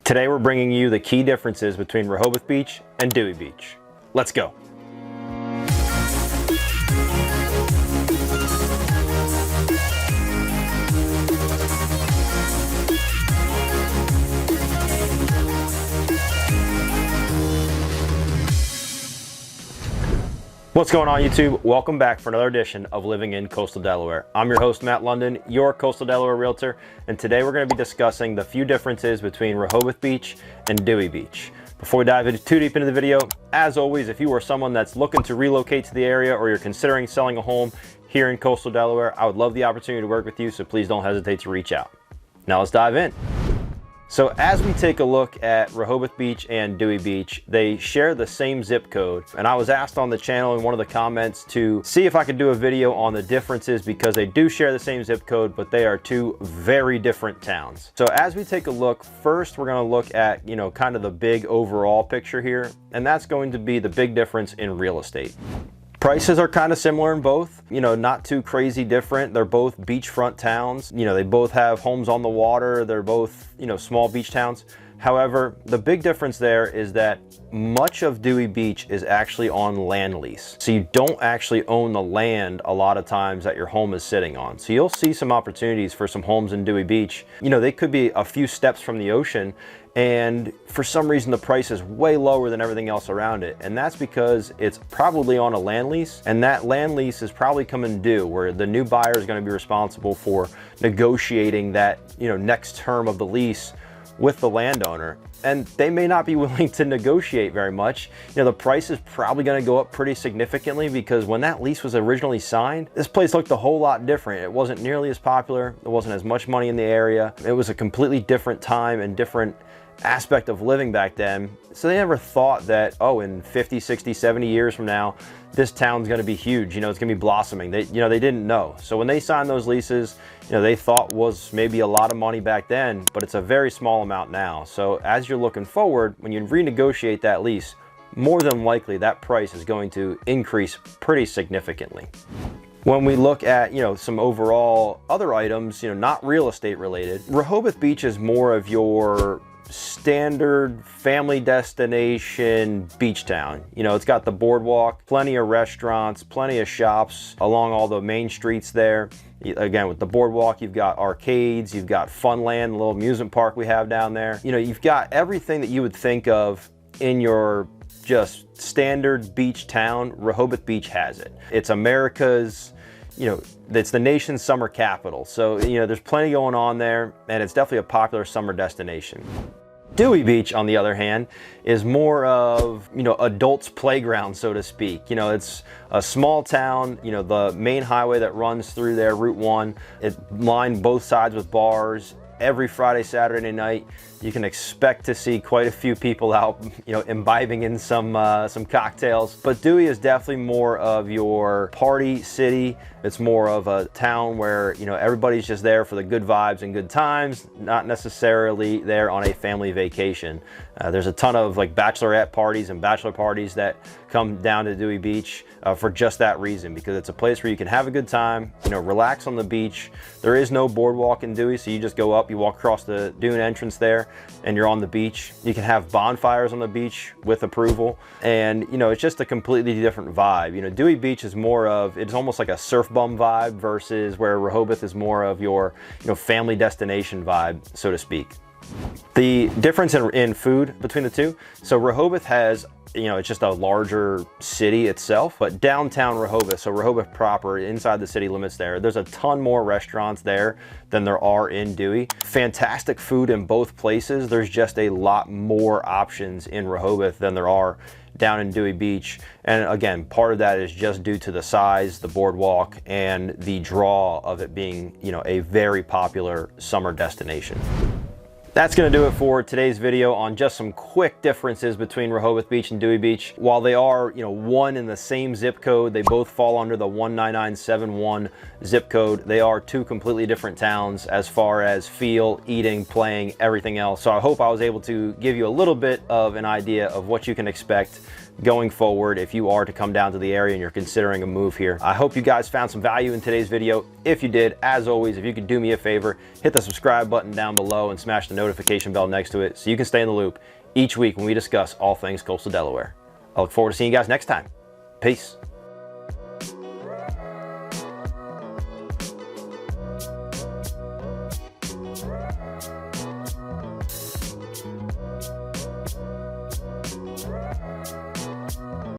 Today we're bringing you the key differences between Rehoboth Beach and Dewey Beach. Let's go. What's going on, YouTube? Welcome back for another edition of Living in Coastal Delaware. I'm your host, Matt Lunden, your Coastal Delaware Realtor, and today we're going to be discussing the few differences between Rehoboth Beach and Dewey Beach. Before we dive too deep into the video, as always, if you are someone that's looking to relocate to the area or you're considering selling a home here in Coastal Delaware, I would love the opportunity to work with you, so please don't hesitate to reach out. Now let's dive in. So as we take a look at Rehoboth Beach and Dewey Beach, they share the same zip code. And I was asked on the channel in one of the comments to see if I could do a video on the differences because they do share the same zip code, but they are two very different towns. So as we take a look, first we're going to look at, kind of the big overall picture here. And that's going to be the big difference in real estate. Prices are kind of similar in both, not too crazy different. They're both beachfront towns. They both have homes on the water. They're both, small beach towns. However, the big difference there is that much of Dewey Beach is actually on land lease. So you don't actually own the land a lot of times that your home is sitting on. So you'll see some opportunities for some homes in Dewey Beach. They could be a few steps from the ocean, and for some reason the price is way lower than everything else around it. And that's because it's probably on a land lease, and that land lease is probably coming due, where the new buyer is going to be responsible for negotiating that, next term of the lease with the landowner, and they may not be willing to negotiate very much. The price is probably going to go up pretty significantly because when that lease was originally signed, this place looked a whole lot different. It wasn't nearly as popular. There wasn't as much money in the area. It was a completely different time and different aspect of living back then. So they never thought that, oh, in 50, 60, 70 years from now, this town's going to be huge. It's going to be blossoming. They didn't know. So when they signed those leases, they thought was maybe a lot of money back then, but it's a very small amount now. So as you're looking forward, when you renegotiate that lease, more than likely that price is going to increase pretty significantly. When we look at, some overall other items, not real estate related, Rehoboth Beach is more of your standard family destination beach town. It's got the boardwalk, plenty of restaurants, plenty of shops along all the main streets there. Again, with the boardwalk, you've got arcades, you've got Funland, the little amusement park we have down there. You've got everything that you would think of in your just standard beach town. Rehoboth Beach has it. It's America's, it's the nation's summer capital. So, there's plenty going on there, and it's definitely a popular summer destination. Dewey Beach, on the other hand, is more of, adults' playground, so to speak. It's a small town. The main highway that runs through there, Route 1, it lined both sides with bars. Every Friday, Saturday night, you can expect to see quite a few people out, imbibing in some cocktails. But Dewey is definitely more of your party city. It's more of a town where, everybody's just there for the good vibes and good times, not necessarily there on a family vacation. There's a ton of bachelorette parties and bachelor parties that come down to Dewey Beach for just that reason, because it's a place where you can have a good time, relax on the beach. There is no boardwalk in Dewey, so you just go up, you walk across the dune entrance there, and you're on the beach. You can have bonfires on the beach with approval, and it's just a completely different vibe. Dewey Beach is more of, it's almost like a surf bum vibe versus where Rehoboth is more of your family destination vibe, so to speak. The difference in food between the two, so Rehoboth has, it's just a larger city itself, but downtown Rehoboth, so Rehoboth proper, inside the city limits there's a ton more restaurants there than there are in Dewey. Fantastic food in both places. There's just a lot more options in Rehoboth than there are down in Dewey Beach. And again, part of that is just due to the size, the boardwalk, and the draw of it being, a very popular summer destination. That's going to do it for today's video on just some quick differences between Rehoboth Beach and Dewey Beach. While they are, one in the same zip code, they both fall under the 19971 zip code. They are two completely different towns as far as feel, eating, playing, everything else. So I hope I was able to give you a little bit of an idea of what you can expect going forward if you are to come down to the area and you're considering a move here. I hope you guys found some value in today's video. If you did, as always, if you could do me a favor, hit the subscribe button down below and smash the notification bell next to it so you can stay in the loop each week when we discuss all things Coastal Delaware. I look forward to seeing you guys next time. Peace.